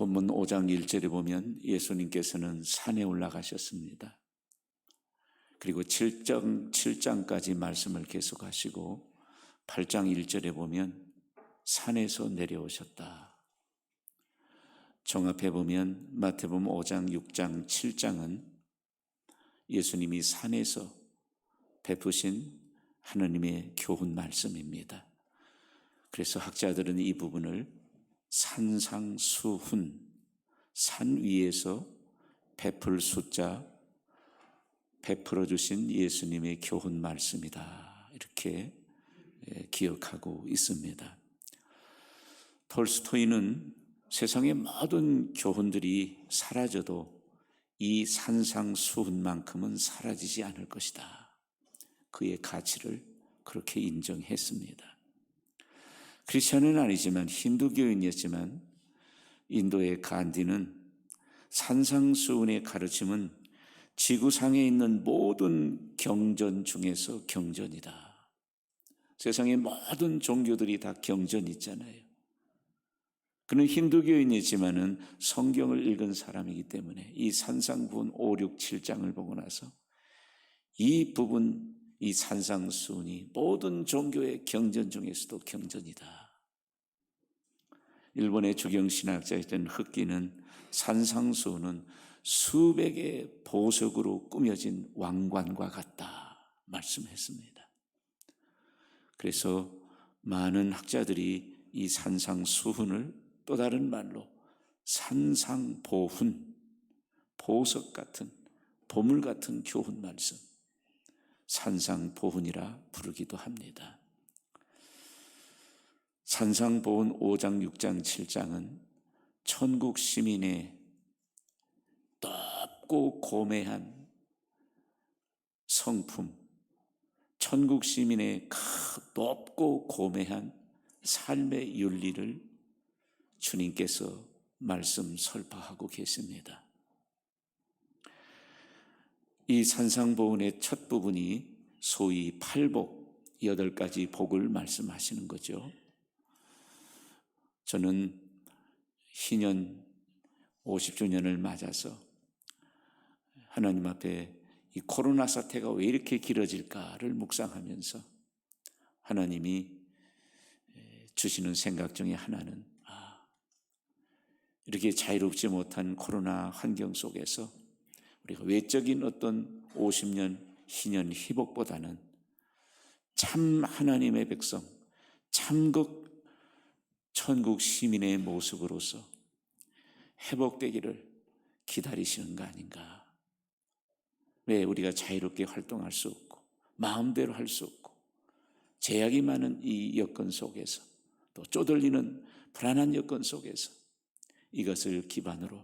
본문 5장 1절에 보면 예수님께서는 산에 올라가셨습니다. 그리고 7장까지 말씀을 계속하시고 8장 1절에 보면 산에서 내려오셨다. 종합해 보면 마태복음 5장, 6장, 7장은 예수님이 산에서 베푸신 하나님의 교훈 말씀입니다. 그래서 학자들은 이 부분을 산상수훈, 산 위에서 베풀 숫자, 베풀어 주신 예수님의 교훈 말씀이다, 이렇게 기억하고 있습니다. 톨스토이는 세상의 모든 교훈들이 사라져도 이 산상수훈만큼은 사라지지 않을 것이다, 그의 가치를 그렇게 인정했습니다. 크리스천은 아니지만 힌두교인이었지만 인도의 간디는 산상수훈의 가르침은 지구상에 있는 모든 경전 중에서 경전이다. 세상의 모든 종교들이 다 경전이 있잖아요. 그는 힌두교인이지만은 성경을 읽은 사람이기 때문에 이 산상수훈 5, 6, 7장을 보고 나서 이 부분, 이 산상수훈이 모든 종교의 경전 중에서도 경전이다. 일본의 주경신학자였던 흑기는 산상수훈은 수백의 보석으로 꾸며진 왕관과 같다 말씀했습니다. 그래서 많은 학자들이 이 산상수훈을 또 다른 말로 산상보훈, 보석 같은, 보물 같은 교훈 말씀, 산상보훈이라 부르기도 합니다. 산상보훈 5장, 6장, 7장은 천국 시민의 높고 고매한 성품, 천국 시민의 높고 고매한 삶의 윤리를 주님께서 말씀 설파하고 계십니다. 이 산상보훈의 첫 부분이 소위 팔복, 8가지 복을 말씀하시는 거죠. 저는 희년 50주년을 맞아서 하나님 앞에 이 코로나 사태가 왜 이렇게 길어질까를 묵상하면서 하나님이 주시는 생각 중에 하나는 이렇게 자유롭지 못한 코로나 환경 속에서 우리가 외적인 어떤 50년 희년 희복보다는 참 하나님의 백성, 참극 천국 시민의 모습으로서 회복되기를 기다리시는 거 아닌가. 왜 우리가 자유롭게 활동할 수 없고 마음대로 할 수 없고 제약이 많은 이 여건 속에서 또 쪼들리는 불안한 여건 속에서 이것을 기반으로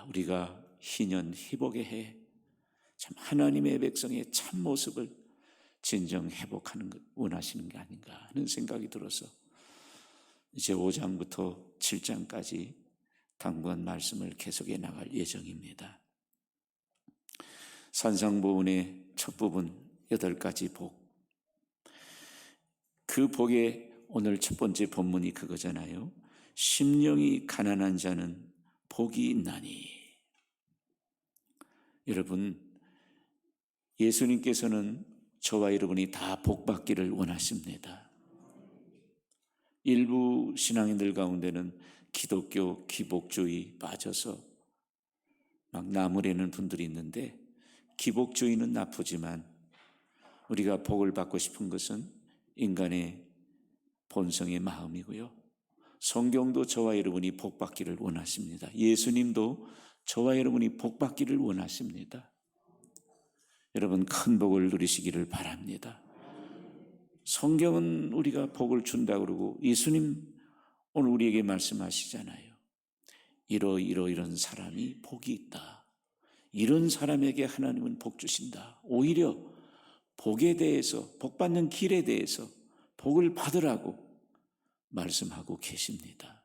우리가 희년 희복의 해, 참 하나님의 백성의 참 모습을 진정 회복하는 것 원하시는 게 아닌가 하는 생각이 들어서 이제 5장부터 7장까지 당분간 말씀을 계속해 나갈 예정입니다. 산상보훈의 첫 부분 8가지 복, 그 복의 오늘 첫 번째 본문이 그거잖아요. 심령이 가난한 자는 복이 있나니. 여러분, 예수님께서는 저와 여러분이 다 복받기를 원하십니다. 일부 신앙인들 가운데는 기독교 기복주의 빠져서 막 나무래는 분들이 있는데, 기복주의는 나쁘지만 우리가 복을 받고 싶은 것은 인간의 본성의 마음이고요. 성경도 저와 여러분이 복받기를 원하십니다. 예수님도 저와 여러분이 복받기를 원하십니다. 여러분, 큰 복을 누리시기를 바랍니다. 성경은 우리가 복을 준다고 그러고 예수님 오늘 우리에게 말씀하시잖아요. 이런 사람이 복이 있다. 이런 사람에게 하나님은 복 주신다. 오히려 복에 대해서, 복받는 길에 대해서 복을 받으라고 말씀하고 계십니다.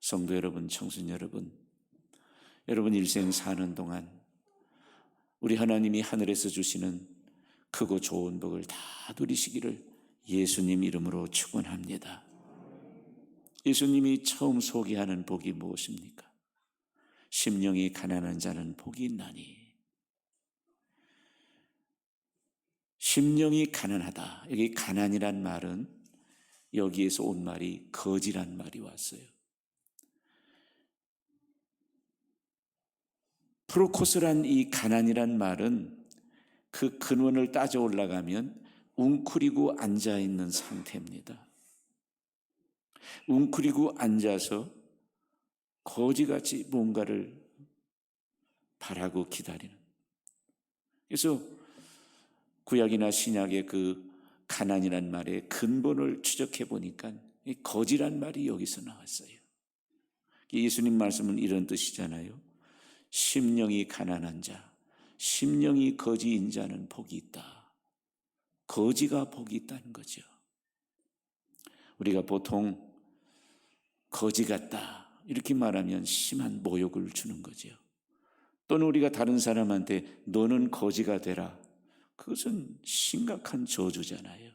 성도 여러분, 청순 여러분, 여러분 일생 사는 동안 우리 하나님이 하늘에서 주시는 크고 좋은 복을 다 누리시기를 예수님 이름으로 축원합니다. 예수님이 처음 소개하는 복이 무엇입니까? 심령이 가난한 자는 복이 있나니. 심령이 가난하다. 여기 가난이란 말은 여기에서 온 말이 거지란 말이 왔어요. 프로코스란 이 가난이란 말은 그 근원을 따져 올라가면 웅크리고 앉아있는 상태입니다. 웅크리고 앉아서 거지같이 뭔가를 바라고 기다리는. 그래서 구약이나 신약의 그 가난이란 말의 근본을 추적해 보니까 거지란 말이 여기서 나왔어요. 예수님 말씀은 이런 뜻이잖아요. 심령이 가난한 자, 심령이 거지인 자는 복이 있다. 거지가 복이 있다는 거죠. 우리가 보통 거지 같다 이렇게 말하면 심한 모욕을 주는 거죠. 또는 우리가 다른 사람한테 너는 거지가 되라, 그것은 심각한 저주잖아요.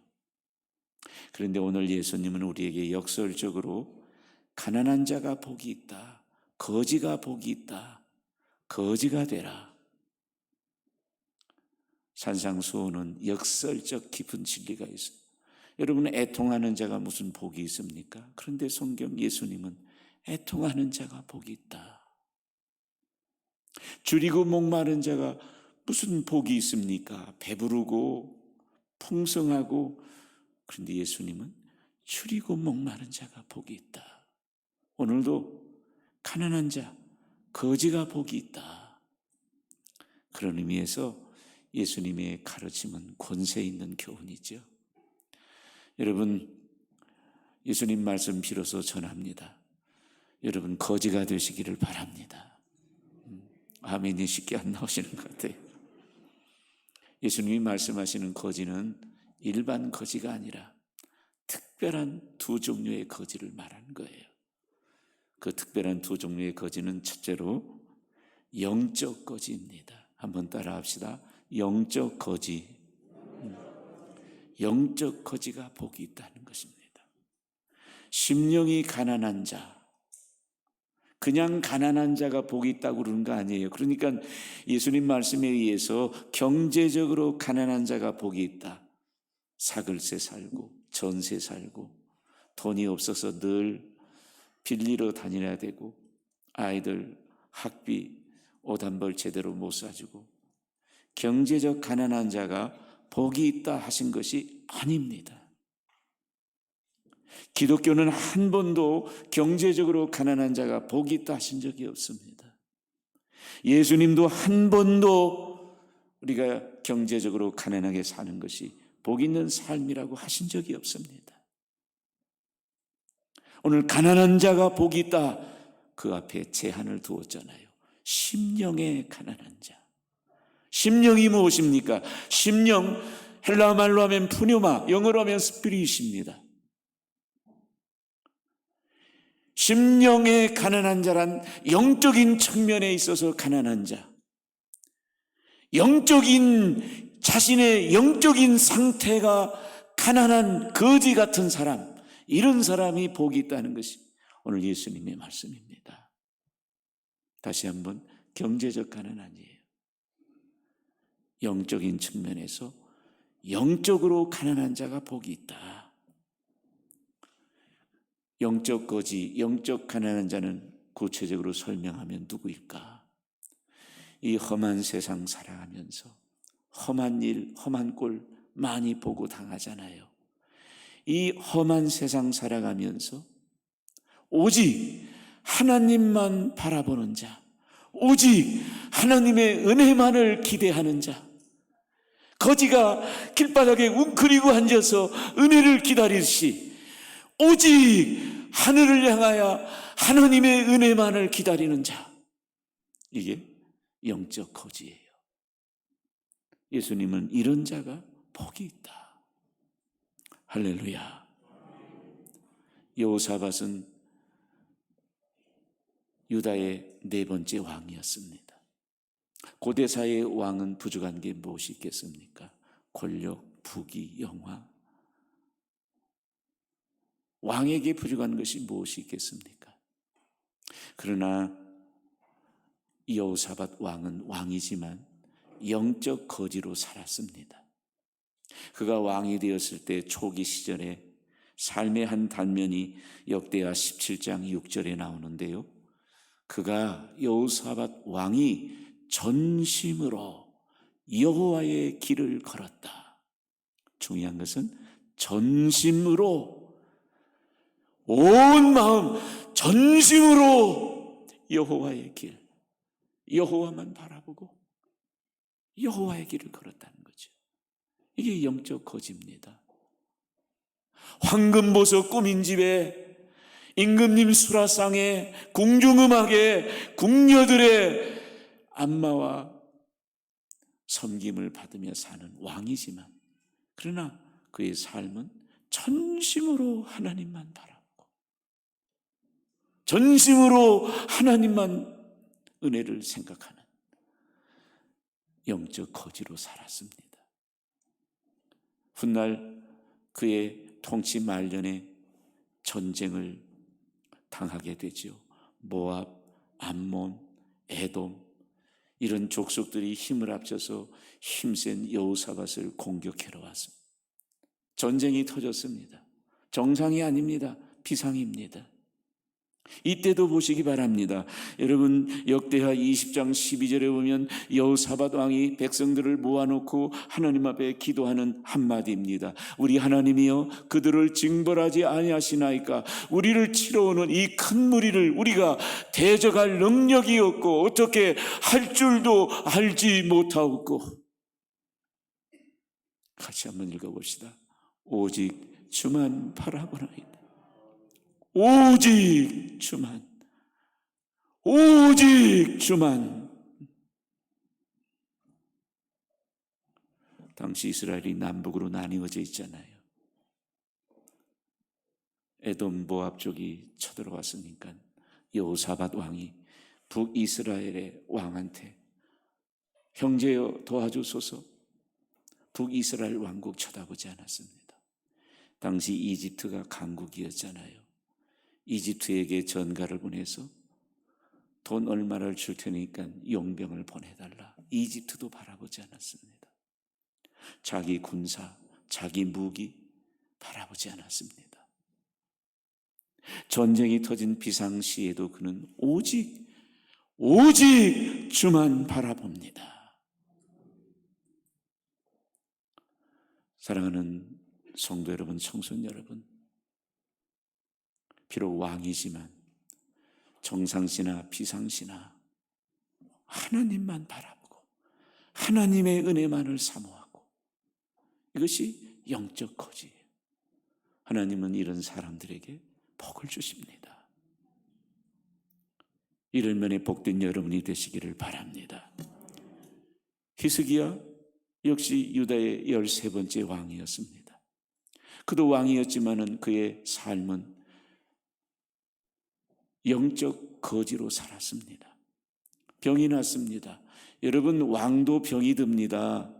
그런데 오늘 예수님은 우리에게 역설적으로 가난한 자가 복이 있다, 거지가 복이 있다, 거지가 되라. 산상수호는 역설적 깊은 진리가 있어요. 여러분, 애통하는 자가 무슨 복이 있습니까? 그런데 성경 예수님은 애통하는 자가 복이 있다. 줄이고 목마른 자가 무슨 복이 있습니까? 배부르고 풍성하고. 그런데 예수님은 줄이고 목마른 자가 복이 있다. 오늘도 가난한 자, 거지가 복이 있다. 그런 의미에서 예수님의 가르침은 권세 있는 교훈이죠. 여러분, 예수님 말씀 빌어서 전합니다. 여러분, 거지가 되시기를 바랍니다. 아멘이 쉽게 안 나오시는 것 같아요. 예수님이 말씀하시는 거지는 일반 거지가 아니라 특별한 두 종류의 거지를 말하는 거예요. 그 특별한 두 종류의 거지는 첫째로 영적 거지입니다. 한번 따라 합시다. 영적 거지. 영적 거지가 복이 있다는 것입니다. 심령이 가난한 자, 그냥 가난한 자가 복이 있다고 그러는 거 아니에요. 그러니까 예수님 말씀에 의해서 경제적으로 가난한 자가 복이 있다. 사글세 살고 전세 살고 돈이 없어서 늘 빌리러 다녀야 되고 아이들 학비 옷 한 벌 제대로 못 사주고 경제적 가난한 자가 복이 있다 하신 것이 아닙니다. 기독교는 한 번도 경제적으로 가난한 자가 복이 있다 하신 적이 없습니다. 예수님도 한 번도 우리가 경제적으로 가난하게 사는 것이 복 있는 삶이라고 하신 적이 없습니다. 오늘 가난한 자가 복이 있다, 그 앞에 제한을 두었잖아요. 심령의 가난한 자. 심령이 무엇입니까? 심령, 헬라 말로 하면 푸뉴마, 영어로 하면 스피릿입니다. 심령의 가난한 자란 영적인 측면에 있어서 가난한 자, 영적인 자신의 영적인 상태가 가난한 거지 같은 사람, 이런 사람이 복이 있다는 것이 오늘 예수님의 말씀입니다. 다시 한번, 경제적 가난 아니에요. 영적인 측면에서 영적으로 가난한 자가 복이 있다. 영적 거지, 영적 가난한 자는 구체적으로 설명하면 누구일까? 이 험한 세상 살아가면서 험한 일, 험한 꼴 많이 보고 당하잖아요. 이 험한 세상 살아가면서 오직 하나님만 바라보는 자, 오직 하나님의 은혜만을 기대하는 자, 거지가 길바닥에 웅크리고 앉아서 은혜를 기다리듯이 오직 하늘을 향하여 하나님의 은혜만을 기다리는 자, 이게 영적 거지예요. 예수님은 이런 자가 복이 있다. 할렐루야. 여호사밧은 유다의 네 번째 왕이었습니다. 고대사의 왕은 부족한 게 무엇이 있겠습니까? 권력, 부귀, 영화. 왕에게 부족한 것이 무엇이 있겠습니까? 그러나 여호사밧 왕은 왕이지만 영적 거지로 살았습니다. 그가 왕이 되었을 때 초기 시절에 삶의 한 단면이 역대하 17장 6절에 나오는데요. 그가 여호사밧 왕이 전심으로 여호와의 길을 걸었다. 중요한 것은 전심으로, 온 마음 전심으로 여호와의 길, 여호와만 바라보고 여호와의 길을 걸었다는 거죠. 이게 영적 거지입니다. 황금보석 꾸민 집에, 임금님 수라상에, 궁중음악에 궁녀들의 안마와 섬김을 받으며 사는 왕이지만, 그러나 그의 삶은 전심으로 하나님만 바라보고 전심으로 하나님만 은혜를 생각하는 영적 거지로 살았습니다. 훗날 그의 통치 말년에 전쟁을 당하게 되죠. 모압, 암몬, 에돔 이런 족속들이 힘을 합쳐서 힘센 여호사밧을 공격하러 왔습니다. 전쟁이 터졌습니다. 정상이 아닙니다. 비상입니다. 이때도 보시기 바랍니다. 여러분, 역대하 20장 12절에 보면 여호사밧 왕이 백성들을 모아놓고 하나님 앞에 기도하는 한마디입니다. 우리 하나님이여, 그들을 징벌하지 아니하시나이까? 우리를 치러 오는 이 큰 무리를 우리가 대적할 능력이 없고 어떻게 할 줄도 알지 못하옵고. 같이 한번 읽어봅시다. 오직 주만 바라보나이다. 오직 주만, 오직 주만. 당시 이스라엘이 남북으로 나뉘어져 있잖아요. 에돔 모압 쪽이 쳐들어왔으니까 여호사밧 왕이 북이스라엘의 왕한테 형제여 도와주소서, 북이스라엘 왕국 쳐다보지 않았습니다. 당시 이집트가 강국이었잖아요. 이집트에게 전가를 보내서 돈 얼마를 줄 테니까 용병을 보내달라. 이집트도 바라보지 않았습니다. 자기 군사, 자기 무기 바라보지 않았습니다. 전쟁이 터진 비상시에도 그는 오직 주만 바라봅니다. 사랑하는 성도 여러분, 청소년 여러분, 비록 왕이지만 정상시나 비상시나 하나님만 바라보고 하나님의 은혜만을 사모하고, 이것이 영적 거지예요. 하나님은 이런 사람들에게 복을 주십니다. 이런 면에 복된 여러분이 되시기를 바랍니다. 히스기야 역시 유다의 13번째 왕이었습니다. 그도 왕이었지만은 그의 삶은 영적 거지로 살았습니다. 병이 났습니다. 여러분, 왕도 병이 듭니다.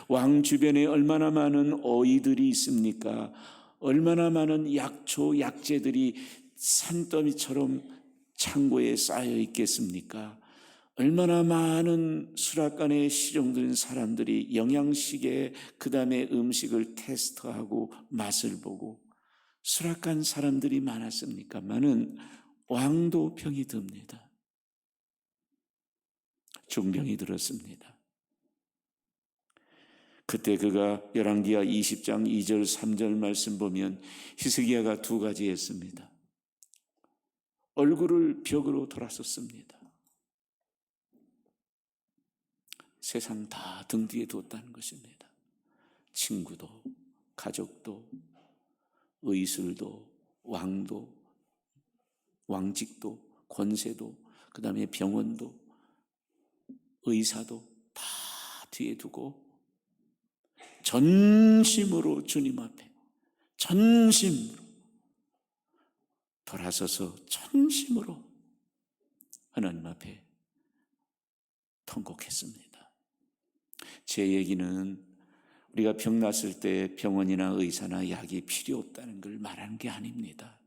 왕 주변에 얼마나 많은 어이들이 있습니까? 얼마나 많은 약초, 약재들이 산더미처럼 창고에 쌓여 있겠습니까? 얼마나 많은 수락관에 시종된 사람들이 영양식에 그 다음에 음식을 테스트하고 맛을 보고 수락관 사람들이 많았습니까? 많은 왕도 병이 듭니다. 중병이 들었습니다. 그때 그가 열왕기하 20장 2절 3절 말씀 보면 히스기야가 두 가지 했습니다. 얼굴을 벽으로 돌았었습니다. 세상 다 등 뒤에 뒀다는 것입니다. 친구도, 가족도, 의술도, 왕도, 왕직도, 권세도, 그 다음에 병원도, 의사도 다 뒤에 두고 전심으로 주님 앞에 전심으로 돌아서서 전심으로 하나님 앞에 통곡했습니다. 제 얘기는 우리가 병 났을 때 병원이나 의사나 약이 필요 없다는 걸 말하는 게 아닙니다.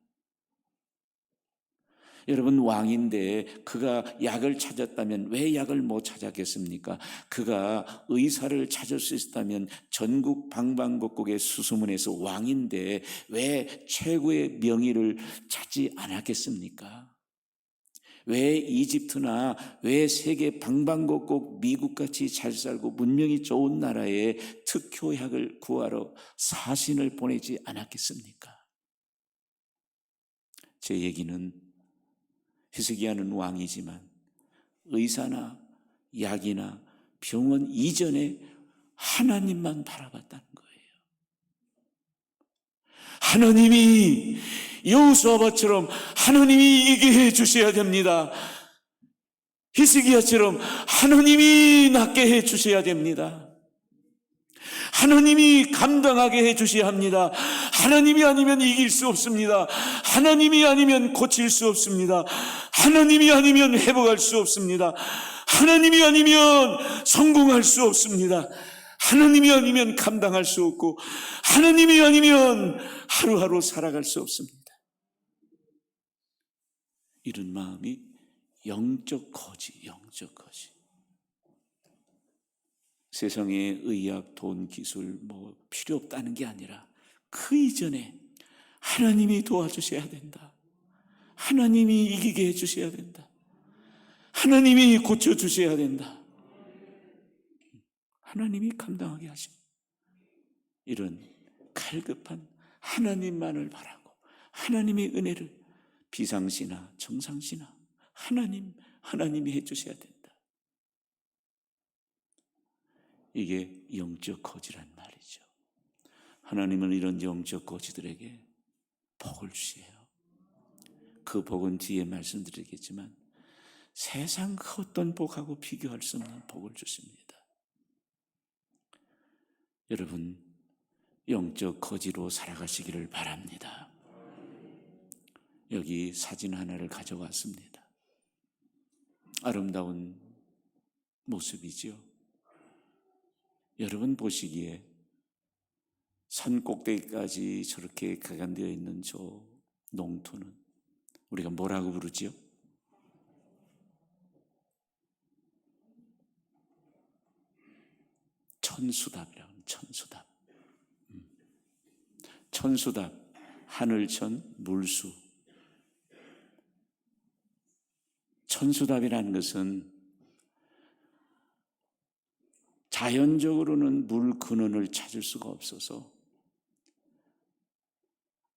여러분, 왕인데 그가 약을 찾았다면 왜 약을 못 찾았겠습니까? 그가 의사를 찾을 수 있었다면 전국 방방곡곡의 수소문에서 왕인데 왜 최고의 명의를 찾지 않았겠습니까? 왜 이집트나 왜 세계 방방곡곡 미국같이 잘 살고 문명이 좋은 나라에 특효약을 구하러 사신을 보내지 않았겠습니까? 제 얘기는 히스기야는 왕이지만 의사나 약이나 병원 이전에 하나님만 바라봤다는 거예요. 하나님이 여호수아처럼 하나님이 이기게 해 주셔야 됩니다. 히스기야처럼 하나님이 낫게 해 주셔야 됩니다. 하나님이 감당하게 해 주셔야 합니다. 하나님이 아니면 이길 수 없습니다. 하나님이 아니면 고칠 수 없습니다. 하나님이 아니면 회복할 수 없습니다. 하나님이 아니면 성공할 수 없습니다. 하나님이 아니면 감당할 수 없고 하나님이 아니면 하루하루 살아갈 수 없습니다. 이런 마음이 영적 거지, 영적 거지. 세상에 의학, 돈, 기술 뭐 필요 없다는 게 아니라 그 이전에 하나님이 도와주셔야 된다. 하나님이 이기게 해주셔야 된다. 하나님이 고쳐주셔야 된다. 하나님이 감당하게 하시고 이런 갈급한 하나님만을 바라고 하나님의 은혜를 비상시나 정상시나 하나님이 해주셔야 된다. 이게 영적 거지란 말이죠. 하나님은 이런 영적 거지들에게 복을 주세요. 그 복은 뒤에 말씀드리겠지만 세상 그 어떤 복하고 비교할 수 없는 복을 주십니다. 여러분, 영적 거지로 살아가시기를 바랍니다. 여기 사진 하나를 가져왔습니다. 아름다운 모습이죠. 여러분 보시기에 산 꼭대기까지 저렇게 가간되어 있는 저 농토는 우리가 뭐라고 부르지요? 천수답이라고 합니다. 천수답. 천수답, 하늘천, 물수. 천수답이라는 것은 자연적으로는 물 근원을 찾을 수가 없어서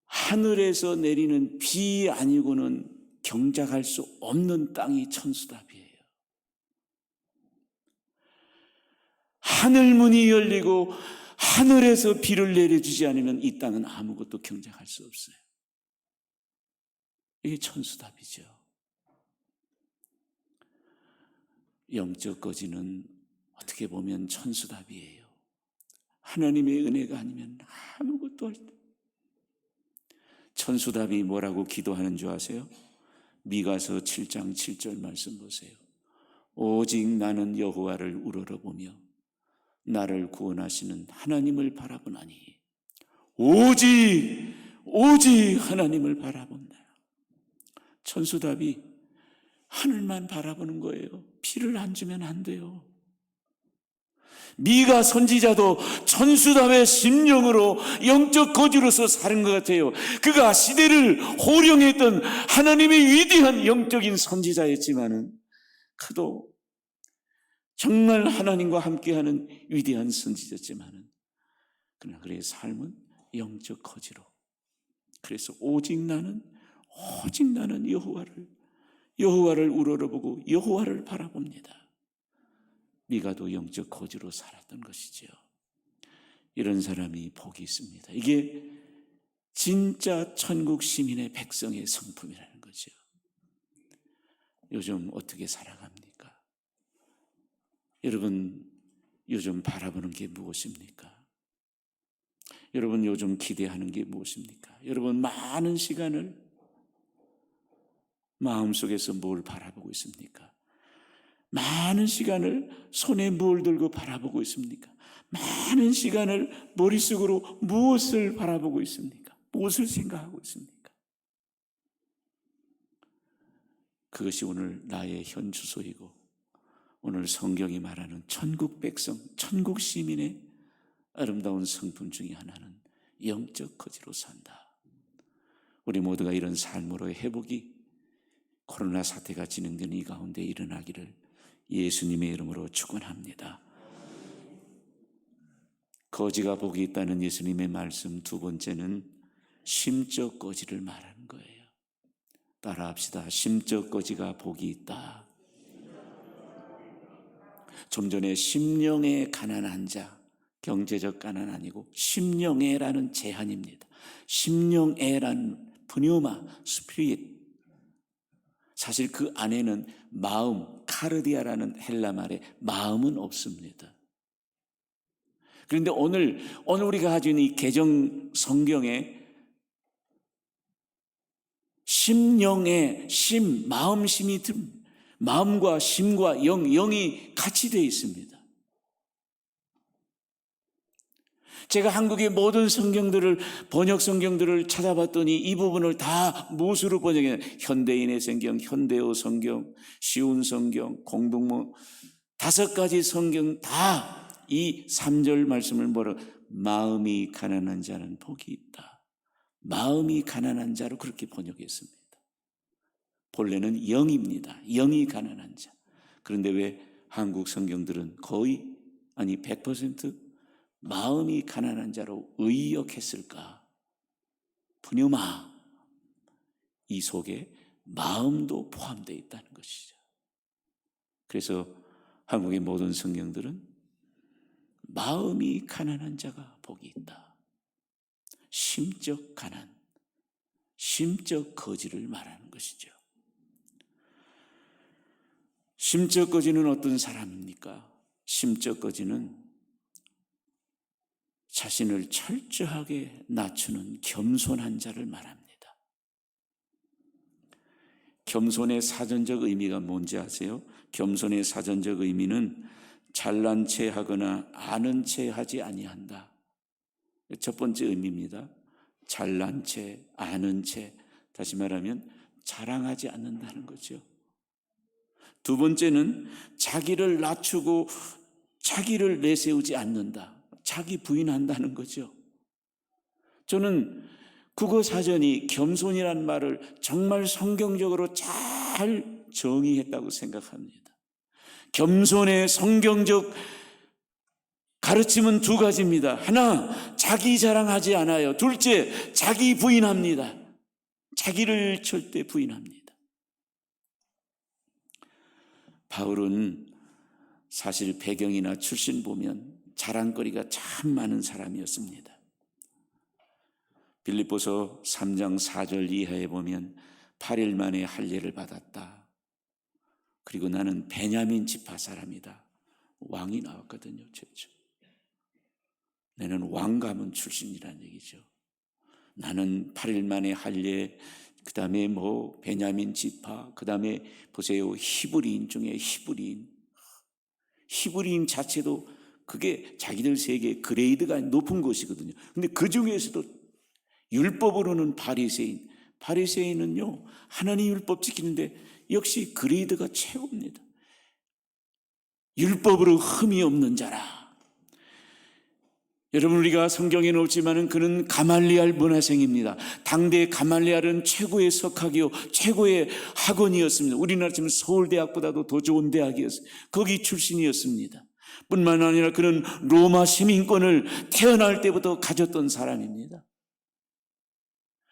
하늘에서 내리는 비 아니고는 경작할 수 없는 땅이 천수답이에요. 하늘문이 열리고 하늘에서 비를 내려주지 않으면 이 땅은 아무것도 경작할 수 없어요. 이게 천수답이죠. 영적 거지는 어떻게 보면 천수답이에요. 하나님의 은혜가 아니면 아무것도 할 때. 천수답이 뭐라고 기도하는 줄 아세요? 미가서 7장 7절 말씀 보세요. 오직 나는 여호와를 우러러보며 나를 구원하시는 하나님을 바라보나니 오직 하나님을 바라본다. 천수답이 하늘만 바라보는 거예요. 비를 안 주면 안 돼요. 미가 선지자도 천수답의 심령으로 영적 거지로서 사는 것 같아요. 그가 시대를 호령했던 하나님의 위대한 영적인 선지자였지만은 그도 정말 하나님과 함께하는 위대한 선지자였지만은 그러나 그의 삶은 영적 거지로. 그래서 오직 나는 여호와를 우러러보고 여호와를 바라봅니다. 미가도 영적 거지로 살았던 것이죠. 이런 사람이 복이 있습니다. 이게 진짜 천국 시민의 백성의 성품이라는 거죠. 요즘 어떻게 살아갑니까? 여러분 요즘 바라보는 게 무엇입니까? 여러분 요즘 기대하는 게 무엇입니까? 여러분 많은 시간을 마음속에서 뭘 바라보고 있습니까? 많은 시간을 손에 뭘 들고 바라보고 있습니까? 많은 시간을 머릿속으로 무엇을 바라보고 있습니까? 무엇을 생각하고 있습니까? 그것이 오늘 나의 현 주소이고 오늘 성경이 말하는 천국 백성, 천국 시민의 아름다운 성품 중에 하나는 영적 거지로 산다. 우리 모두가 이런 삶으로의 회복이 코로나 사태가 진행되는 이 가운데 일어나기를 예수님의 이름으로 축원합니다. 거지가 복이 있다는 예수님의 말씀 두 번째는 심적 거지를 말하는 거예요. 따라합시다. 심적 거지가 복이 있다. 좀 전에 심령에 가난한 자, 경제적 가난 아니고 심령애라는 제한입니다. 심령애라는 pneuma, 스피릿. 사실 그 안에는 마음, 카르디아라는 헬라 말에 마음은 없습니다. 그런데 오늘 우리가 가지고 있는 이 개정 성경에 심령의 심, 마음심이 마음과 심과 영이 같이 되어 있습니다. 제가 한국의 모든 번역 성경들을 찾아봤더니 이 부분을 다 무엇으로 번역했냐? 현대인의 성경, 현대어 성경, 쉬운 성경, 공동문 5가지 성경 다 이 3절 말씀을 뭐라고? 마음이 가난한 자는 복이 있다. 마음이 가난한 자로 그렇게 번역했습니다. 본래는 영입니다. 영이 가난한 자. 그런데 왜 한국 성경들은 거의 100% 마음이 가난한 자로 의역했을까? pneuma, 이 속에 마음도 포함되어 있다는 것이죠. 그래서 한국의 모든 성경들은 마음이 가난한 자가 복이 있다. 심적 가난, 심적 거지를 말하는 것이죠. 심적 거지는 어떤 사람입니까? 심적 거지는 자신을 철저하게 낮추는 겸손한 자를 말합니다. 겸손의 사전적 의미가 뭔지 아세요? 겸손의 사전적 의미는 잘난 체 하거나 아는 체 하지 아니한다. 첫 번째 의미입니다. 잘난 체, 아는 체, 다시 말하면 자랑하지 않는다는 거죠. 두 번째는 자기를 낮추고 자기를 내세우지 않는다. 자기 부인한다는 거죠. 저는 국어 사전이 겸손이라는 말을 정말 성경적으로 잘 정의했다고 생각합니다. 겸손의 성경적 가르침은 2가지입니다. 하나, 자기 자랑하지 않아요. 둘째, 자기 부인합니다. 자기를 절대 부인합니다. 바울은 사실 배경이나 출신 보면 자랑거리가 참 많은 사람이었습니다. 빌립보서 3장 4절 이하에 보면 8일 만에 할례를 받았다. 그리고 나는 베냐민 지파 사람이다. 왕이 나왔거든요. 최초. 나는 왕 가문 출신이라는 얘기죠. 나는 8일 만에 할례, 그 다음에 베냐민 지파, 그 다음에 보세요. 히브리인 중에 히브리인 자체도 그게 자기들 세계의 그레이드가 높은 것이거든요. 근데 그 중에서도 율법으로는 바리새인은요 하나님 율법 지키는데 역시 그레이드가 최고입니다. 율법으로 흠이 없는 자라. 여러분, 우리가 성경에는 없지만은 그는 가말리알 문화생입니다. 당대 가말리알은 최고의 석학이요 최고의 학원이었습니다. 우리나라 지금 서울대학보다도 더 좋은 대학이었어요. 거기 출신이었습니다. 뿐만 아니라 그는 로마 시민권을 태어날 때부터 가졌던 사람입니다.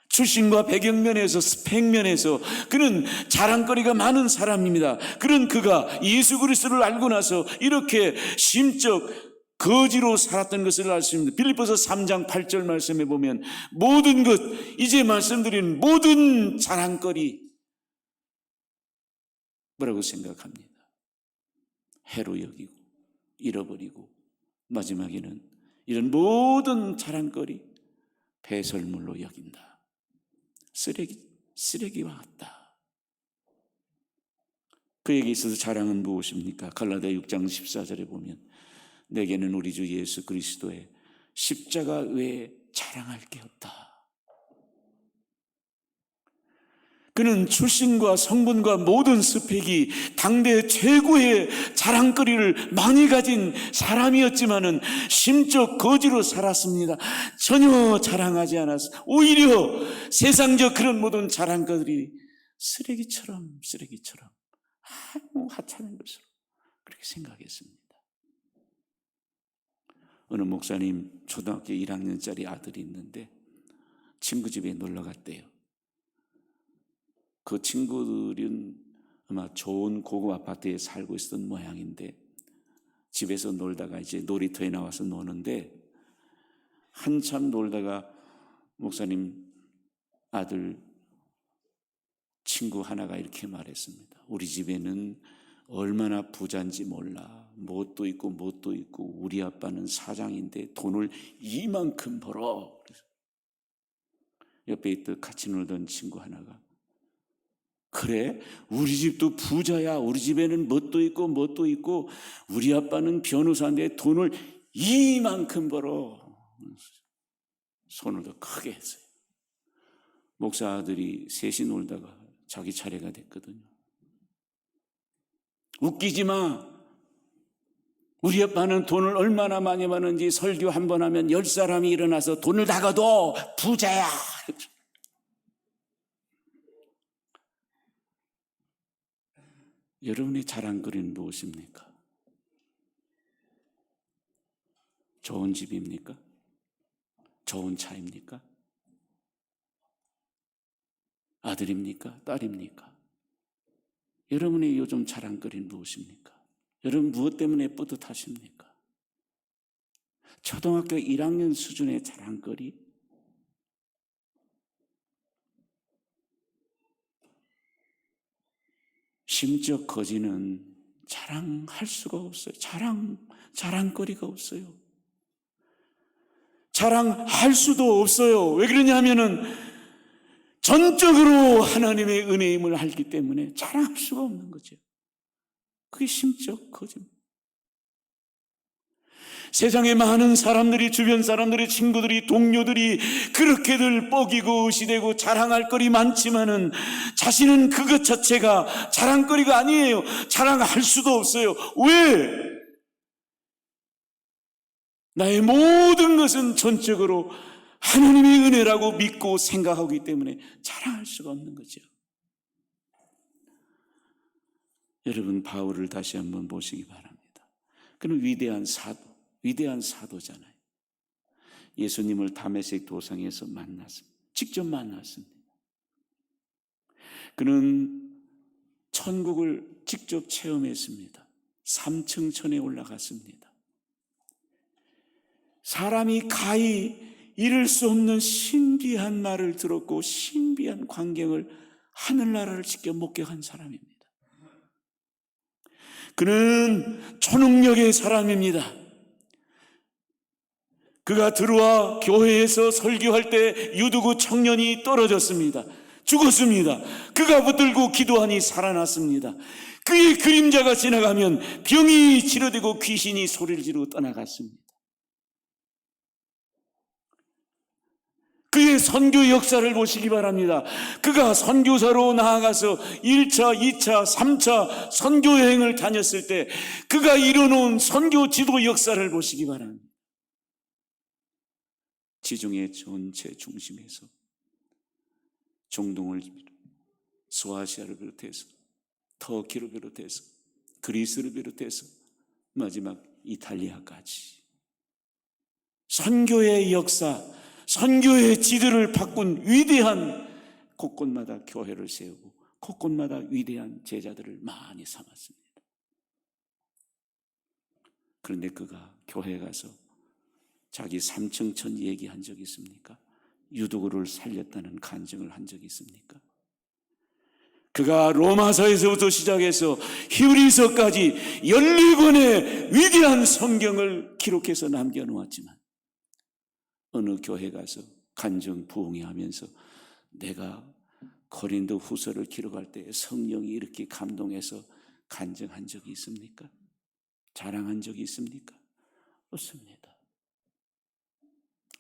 출신과 배경면에서 스펙면에서 그는 자랑거리가 많은 사람입니다. 그가 예수 그리스도를 알고 나서 이렇게 심적 거지로 살았던 것을 알 수 있습니다. 빌립보서 3장 8절 말씀에 보면 모든 것, 이제 말씀드린 모든 자랑거리 뭐라고 생각합니다. 해로 여기고 잃어버리고 마지막에는 이런 모든 자랑거리 배설물로 여긴다. 쓰레기와 같다. 그에게 있어서 자랑은 무엇입니까? 갈라디아 6장 14절에 보면 내게는 우리 주 예수 그리스도의 십자가 외에 자랑할 게 없다. 그는 출신과 성분과 모든 스펙이 당대 최고의 자랑거리를 많이 가진 사람이었지만은 심적 거지로 살았습니다. 전혀 자랑하지 않았어. 오히려 세상적 그런 모든 자랑거리 쓰레기처럼 아무 하찮은 것으로 그렇게 생각했습니다. 어느 목사님 초등학교 1학년짜리 아들이 있는데 친구 집에 놀러 갔대요. 그 친구들은 아마 좋은 고급 아파트에 살고 있었던 모양인데 집에서 놀다가 이제 놀이터에 나와서 노는데 한참 놀다가 목사님 아들 친구 하나가 이렇게 말했습니다. 우리 집에는 얼마나 부자인지 몰라. 뭣도 있고 우리 아빠는 사장인데 돈을 이만큼 벌어. 옆에 있던 같이 놀던 친구 하나가 그래? 우리 집도 부자야. 우리 집에는 뭣도 있고 우리 아빠는 변호사인데 돈을 이만큼 벌어. 손을 더 크게 했어요. 목사 아들이 셋이 놀다가 자기 차례가 됐거든요. 웃기지 마. 우리 아빠는 돈을 얼마나 많이 버는지 설교 한 번 하면 10사람이 일어나서 돈을 다 걷어. 부자야. 여러분의 자랑거리는 무엇입니까? 좋은 집입니까? 좋은 차입니까? 아들입니까? 딸입니까? 여러분의 요즘 자랑거리는 무엇입니까? 여러분 무엇 때문에 뿌듯하십니까? 초등학교 1학년 수준의 자랑거리? 심적 거지는 자랑할 수가 없어요. 자랑거리가 없어요. 자랑할 수도 없어요. 왜 그러냐면은 전적으로 하나님의 은혜임을 알기 때문에 자랑할 수가 없는 거죠. 그게 심적 거짓말. 세상에 많은 사람들이, 주변 사람들이, 친구들이, 동료들이 그렇게들 뻐기고 의시되고 자랑할 거리 많지만은 자신은 그것 자체가 자랑거리가 아니에요. 자랑할 수도 없어요. 왜? 나의 모든 것은 전적으로 하나님의 은혜라고 믿고 생각하기 때문에 자랑할 수가 없는 거죠. 여러분 바울을 다시 한번 보시기 바랍니다. 그는 위대한 사도잖아요. 예수님을 다메섹 도상에서 만났습니다. 직접 만났습니다. 그는 천국을 직접 체험했습니다. 3층 천에 올라갔습니다. 사람이 가히 이룰 수 없는 신비한 말을 들었고 신비한 광경을 하늘나라를 직접 목격한 사람입니다. 그는 초능력의 사람입니다. 그가 들어와 교회에서 설교할 때 유두구 청년이 떨어졌습니다. 죽었습니다. 그가 붙들고 기도하니 살아났습니다. 그의 그림자가 지나가면 병이 치료되고 귀신이 소리를 지르고 떠나갔습니다. 그의 선교 역사를 보시기 바랍니다. 그가 선교사로 나아가서 1차, 2차, 3차 선교 여행을 다녔을 때 그가 이뤄놓은 선교 지도 역사를 보시기 바랍니다. 지중해 전체 중심에서 중동을 소아시아를 비롯해서 터키를 비롯해서 그리스를 비롯해서 마지막 이탈리아까지 선교의 역사, 선교의 지도를 바꾼 위대한 곳곳마다 교회를 세우고 곳곳마다 위대한 제자들을 많이 삼았습니다. 그런데 그가 교회에 가서 자기 3층 천 얘기한 적이 있습니까? 유두구를 살렸다는 간증을 한 적이 있습니까? 그가 로마서에서부터 시작해서 히브리서까지 14권의 위대한 성경을 기록해서 남겨놓았지만 어느 교회 가서 간증 부흥회 하면서 내가 고린도 후서를 기록할 때 성령이 이렇게 감동해서 간증한 적이 있습니까? 자랑한 적이 있습니까? 없습니다.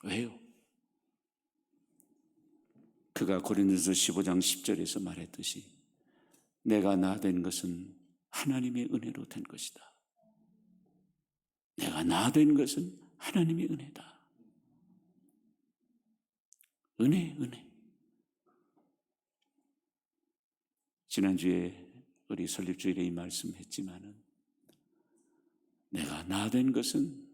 왜요? 그가 고린도서 15장 10절에서 말했듯이 내가 나 된 것은 하나님의 은혜로 된 것이다. 내가 나 된 것은 하나님의 은혜다. 은혜. 지난주에 우리 설립주일에 이 말씀했지만은 내가 나 된 것은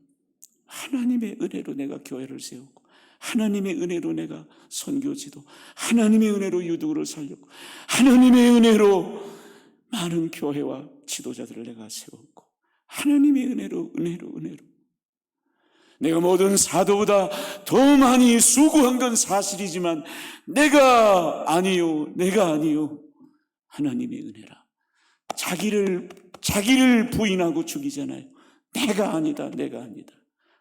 하나님의 은혜로 내가 교회를 세웠고 하나님의 은혜로 내가 선교지도 하나님의 은혜로 유두를 살렸고 하나님의 은혜로 많은 교회와 지도자들을 내가 세웠고 하나님의 은혜로 내가 모든 사도보다 더 많이 수고한 건 사실이지만 내가 아니요 하나님의 은혜라. 자기를 부인하고 죽이잖아요. 내가 아니다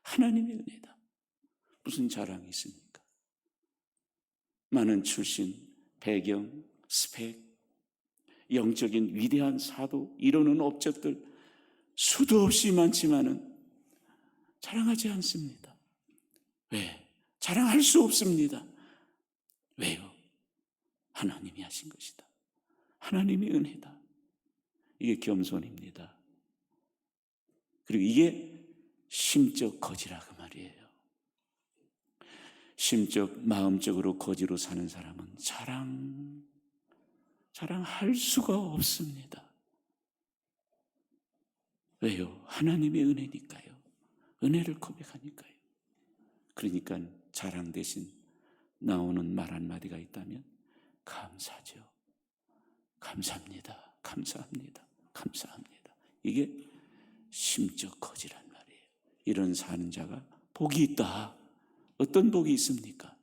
하나님의 은혜다. 무슨 자랑이 있습니까? 많은 출신, 배경, 스펙, 영적인 위대한 사도, 이루는 업적들 수도 없이 많지만은 자랑하지 않습니다. 왜? 자랑할 수 없습니다. 왜요? 하나님이 하신 것이다. 하나님의 은혜다. 이게 겸손입니다. 그리고 이게 심적 거지라 그 말이에요. 심적, 마음적으로 거지로 사는 사람은 자랑할 수가 없습니다. 왜요? 하나님의 은혜니까요. 은혜를 고백하니까요. 그러니까 자랑 대신 나오는 말 한마디가 있다면 감사죠. 감사합니다. 이게 심적 거지란 말이에요. 이런 사는 자가 복이 있다. 어떤 복이 있습니까?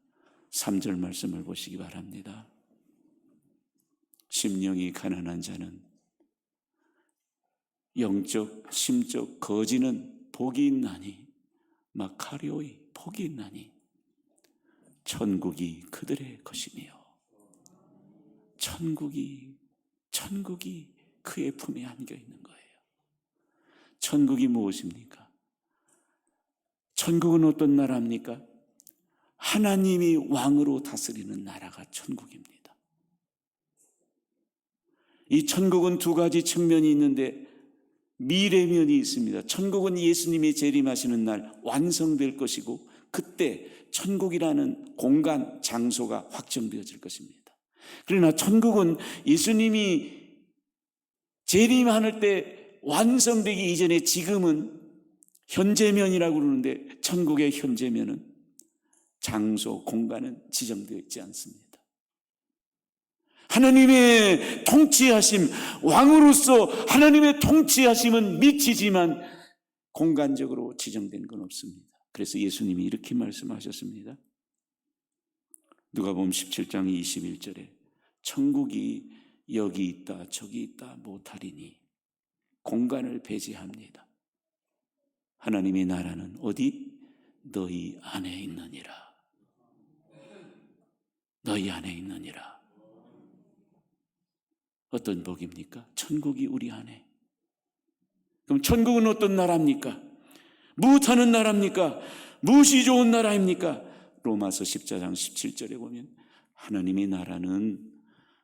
3절 말씀을 보시기 바랍니다. 심령이 가난한 자는 영적, 심적 거지는 복이 있나니 마카리오이 복이 있나니 천국이 그들의 것이며 천국이 그의 품에 안겨 있는 거예요. 천국이 무엇입니까? 천국은 어떤 나라입니까? 하나님이 왕으로 다스리는 나라가 천국입니다. 이 천국은 두 가지 측면이 있는데 미래면이 있습니다. 천국은 예수님이 재림하시는 날 완성될 것이고 그때 천국이라는 공간, 장소가 확정되어질 것입니다. 그러나 천국은 예수님이 재림할 때 완성되기 이전에 지금은 현재면이라고 그러는데 천국의 현재면은 장소, 공간은 지정되어 있지 않습니다. 하나님의 통치하심, 왕으로서 하나님의 통치하심은 미치지만 공간적으로 지정된 건 없습니다. 그래서 예수님이 이렇게 말씀하셨습니다. 누가복음 17장 21절에 천국이 여기 있다 저기 있다 못하리니 공간을 배제합니다. 하나님의 나라는 어디? 너희 안에 있느니라. 너희 안에 있느니라. 어떤 복입니까? 천국이 우리 안에. 그럼 천국은 어떤 나라입니까? 무엇하는 나라입니까? 무엇이 좋은 나라입니까? 로마서 14장 17절에 보면 하나님의 나라는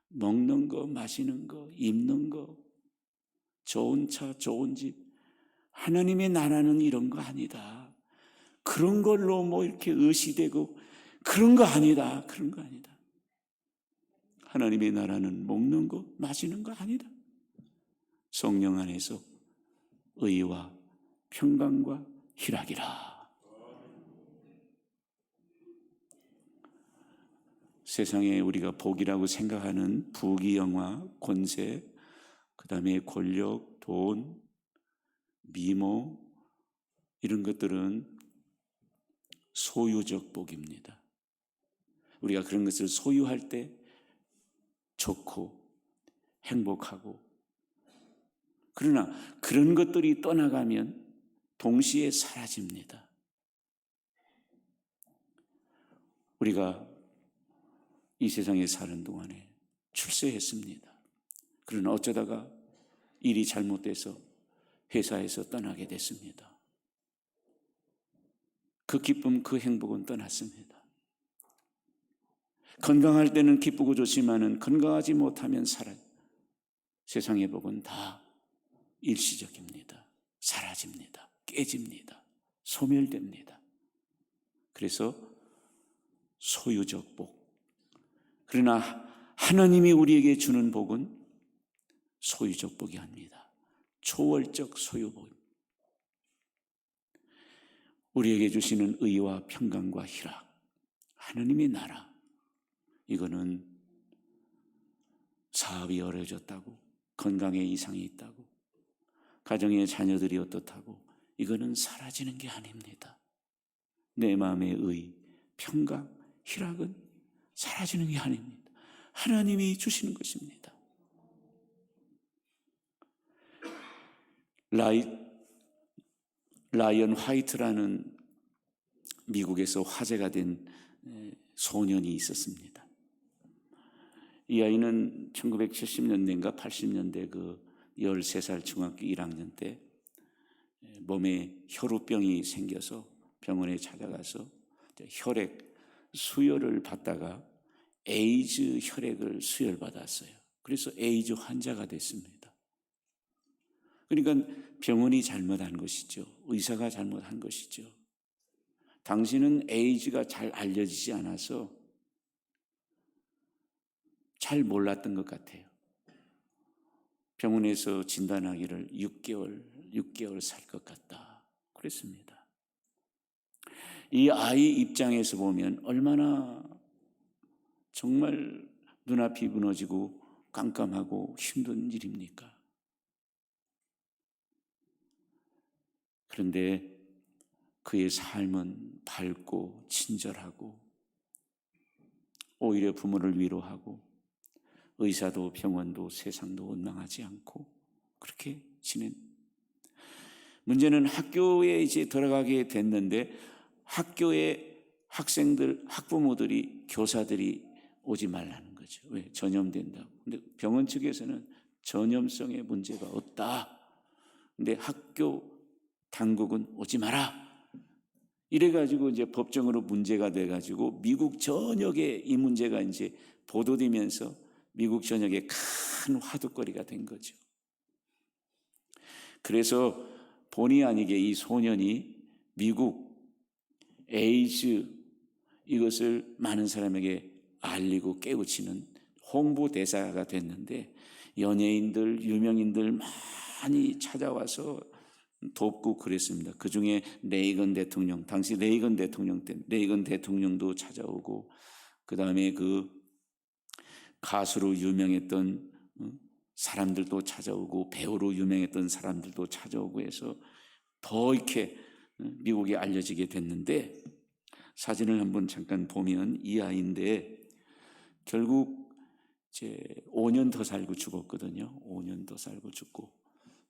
먹는 거, 마시는 거, 입는 거, 좋은 차, 좋은 집. 하나님의 나라는 이런 거 아니다. 그런 걸로 뭐 이렇게 의시되고 그런 거 아니다. 하나님의 나라는 먹는 거, 마시는 거 아니다. 성령 안에서 의와 평강과 희락이라. 세상에 우리가 복이라고 생각하는 부귀영화, 권세, 그 다음에 권력, 돈, 미모 이런 것들은 소유적 복입니다. 우리가 그런 것을 소유할 때 좋고 행복하고, 그러나 그런 것들이 떠나가면 동시에 사라집니다. 우리가 이 세상에 사는 동안에 출세했습니다. 그러나 어쩌다가 일이 잘못돼서 회사에서 떠나게 됐습니다. 그 기쁨, 그 행복은 떠났습니다. 건강할 때는 기쁘고 좋지만은 건강하지 못하면 세상의 복은 다 일시적입니다. 사라집니다. 깨집니다. 소멸됩니다. 그래서 소유적 복. 그러나 하나님이 우리에게 주는 복은 소유적 복이 아닙니다. 초월적 소유복. 우리에게 주시는 의와 평강과 희락, 하나님의 나라, 이거는 사업이 어려워졌다고, 건강에 이상이 있다고, 가정의 자녀들이 어떻다고, 이거는 사라지는 게 아닙니다. 내 마음의 의, 평강, 희락은 사라지는 게 아닙니다. 하나님이 주시는 것입니다. 라이언 화이트라는 미국에서 화제가 된 소년이 있었습니다. 이 아이는 1970년대인가 80년대 그 13살 중학교 1학년 때 몸에 혈우병이 생겨서 병원에 찾아가서 혈액 수혈을 받다가 에이즈 혈액을 수혈받았어요. 그래서 에이즈 환자가 됐습니다. 그러니까 병원이 잘못한 것이죠. 의사가 잘못한 것이죠. 당신은 에이즈가 잘 알려지지 않아서 잘 몰랐던 것 같아요. 병원에서 진단하기를 6개월 살 것 같다 그랬습니다. 이 아이 입장에서 보면 얼마나 정말 눈앞이 무너지고 깜깜하고 힘든 일입니까? 그런데 그의 삶은 밝고 친절하고 오히려 부모를 위로하고 의사도 병원도 세상도 원망하지 않고 그렇게 지낸. 문제는 학교에 이제 들어가게 됐는데 학교에 학생들, 학부모들이, 교사들이 오지 말라는 거죠. 왜? 전염된다고. 근데 병원 측에서는 전염성의 문제가 없다. 근데 학교 당국은 오지 마라. 이래가지고 이제 법정으로 문제가 돼가지고 미국 전역에 이 문제가 이제 보도되면서 미국 전역에 큰 화두거리가 된 거죠. 그래서 본의 아니게 이 소년이 미국 에이즈 이것을 많은 사람에게 알리고 깨우치는 홍보 대사가 됐는데 연예인들, 유명인들 많이 찾아와서 돕고 그랬습니다. 그 중에 레이건 대통령, 당시 레이건 대통령 때 레이건 대통령도 찾아오고, 그 다음에 그 가수로 유명했던 사람들도 찾아오고, 배우로 유명했던 사람들도 찾아오고 해서 더 이렇게 미국에 알려지게 됐는데, 사진을 한번 잠깐 보면 이 아이인데 결국 이제 5년 더 살고 죽었거든요. 5년 더 살고 죽고,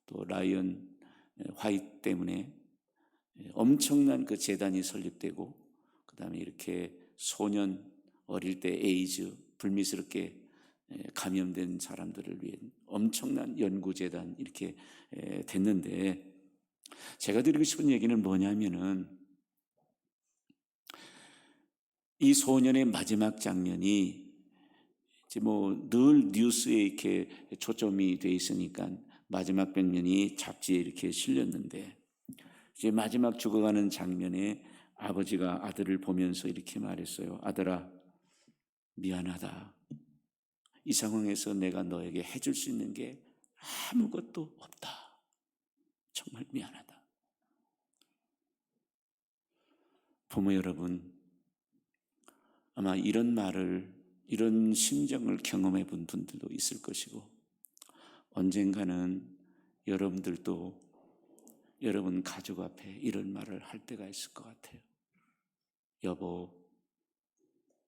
또 라이언 화이트 때문에 엄청난 그 재단이 설립되고, 그 다음에 이렇게 소년 어릴 때 에이즈 불미스럽게 감염된 사람들을 위해 엄청난 연구재단 이렇게 됐는데, 제가 드리고 싶은 얘기는 뭐냐면은 이 소년의 마지막 장면이 이제 뭐 늘 뉴스에 이렇게 초점이 돼 있으니까 마지막 장면이 잡지에 이렇게 실렸는데, 이제 마지막 죽어가는 장면에 아버지가 아들을 보면서 이렇게 말했어요. 아들아, 미안하다. 이 상황에서 내가 너에게 해줄 수 있는 게 아무것도 없다. 정말 미안하다. 부모 여러분, 아마 이런 말을, 이런 심정을 경험해 본 분들도 있을 것이고, 언젠가는 여러분들도 여러분 가족 앞에 이런 말을 할 때가 있을 것 같아요. 여보,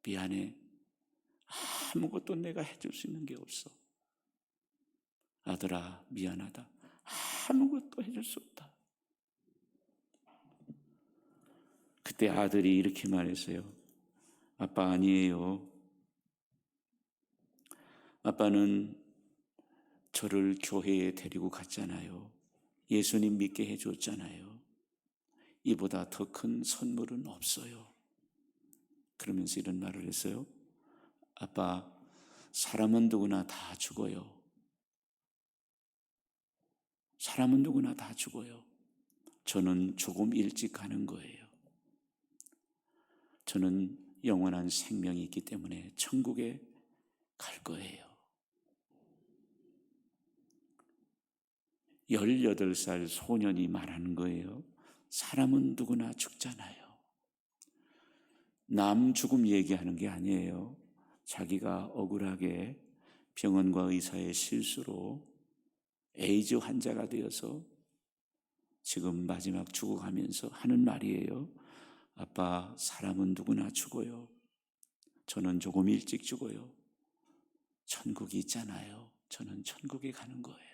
미안해. 아무것도 내가 해줄 수 있는 게 없어. 아들아, 미안하다. 아무것도 해줄 수 없다. 그때 아들이 이렇게 말했어요. 아빠, 아니에요. 아빠는 저를 교회에 데리고 갔잖아요. 예수님 믿게 해줬잖아요. 이보다 더 큰 선물은 없어요. 그러면서 이런 말을 했어요. 아빠, 사람은 누구나 다 죽어요. 사람은 누구나 다 죽어요. 저는 조금 일찍 가는 거예요. 저는 영원한 생명이 있기 때문에 천국에 갈 거예요. 18살 소년이 말하는 거예요. 사람은 누구나 죽잖아요. 남 죽음 얘기하는 게 아니에요. 자기가 억울하게 병원과 의사의 실수로 에이즈 환자가 되어서 지금 마지막 죽어가면서 하는 말이에요. 아빠, 사람은 누구나 죽어요. 저는 조금 일찍 죽어요. 천국이 있잖아요. 저는 천국에 가는 거예요.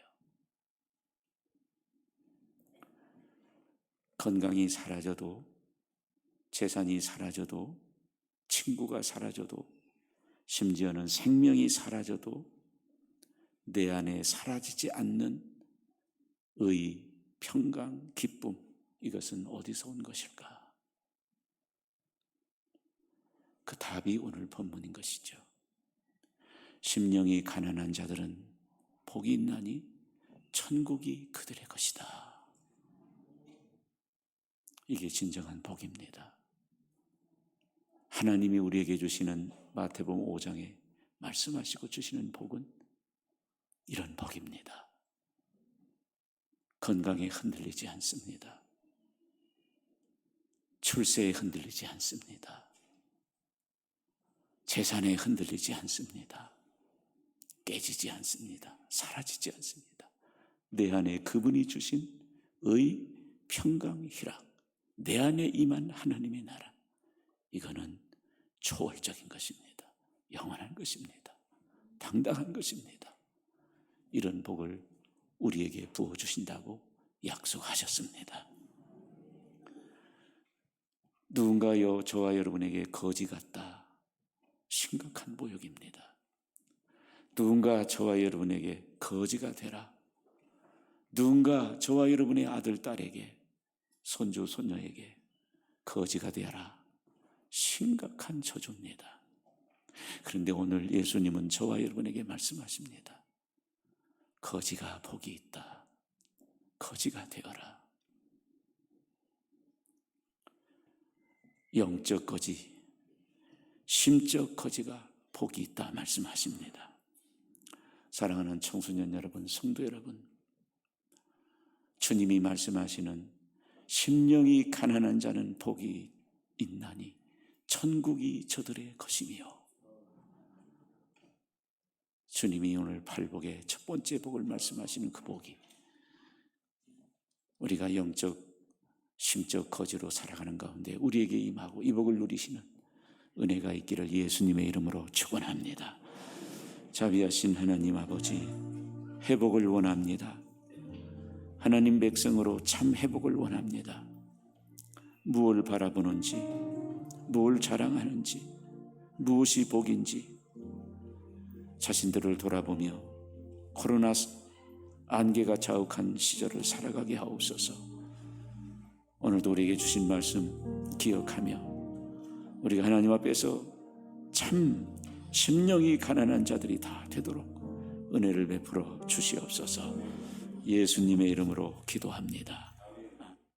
건강이 사라져도, 재산이 사라져도, 친구가 사라져도, 심지어는 생명이 사라져도 내 안에 사라지지 않는 의, 평강, 기쁨, 이것은 어디서 온 것일까? 그 답이 오늘 본문인 것이죠. 심령이 가난한 자들은 복이 있나니 천국이 그들의 것이다. 이게 진정한 복입니다. 하나님이 우리에게 주시는 마태복음 5장에 말씀하시고 주시는 복은 이런 복입니다. 건강에 흔들리지 않습니다. 출세에 흔들리지 않습니다. 재산에 흔들리지 않습니다. 깨지지 않습니다. 사라지지 않습니다. 내 안에 그분이 주신 의, 평강, 희락, 내 안에 임한 하나님의 나라, 이거는 초월적인 것입니다. 영원한 것입니다. 당당한 것입니다. 이런 복을 우리에게 부어주신다고 약속하셨습니다. 누군가요, 저와 여러분에게 거지 같다. 심각한 모욕입니다. 누군가 저와 여러분에게 거지가 되라. 누군가 저와 여러분의 아들, 딸에게, 손주, 손녀에게 거지가 되어라. 심각한 저주입니다. 그런데 오늘 예수님은 저와 여러분에게 말씀하십니다. 거지가 복이 있다. 거지가 되어라. 영적 거지, 심적 거지가 복이 있다 말씀하십니다. 사랑하는 청소년 여러분, 성도 여러분, 주님이 말씀하시는 심령이 가난한 자는 복이 있나니 천국이 저들의 것이며, 주님이 오늘 팔복의 첫 번째 복을 말씀하시는 그 복이 우리가 영적, 심적 거지로 살아가는 가운데 우리에게 임하고 이 복을 누리시는 은혜가 있기를 예수님의 이름으로 축원합니다. 자비하신 하나님 아버지, 회복을 원합니다. 하나님 백성으로 참 회복을 원합니다. 무엇을 바라보는지, 무엇을 자랑하는지, 무엇이 복인지 자신들을 돌아보며 코로나 안개가 자욱한 시절을 살아가게 하옵소서. 오늘도 우리에게 주신 말씀 기억하며 우리가 하나님 앞에서 참 심령이 가난한 자들이 다 되도록 은혜를 베풀어 주시옵소서. 예수님의 이름으로 기도합니다.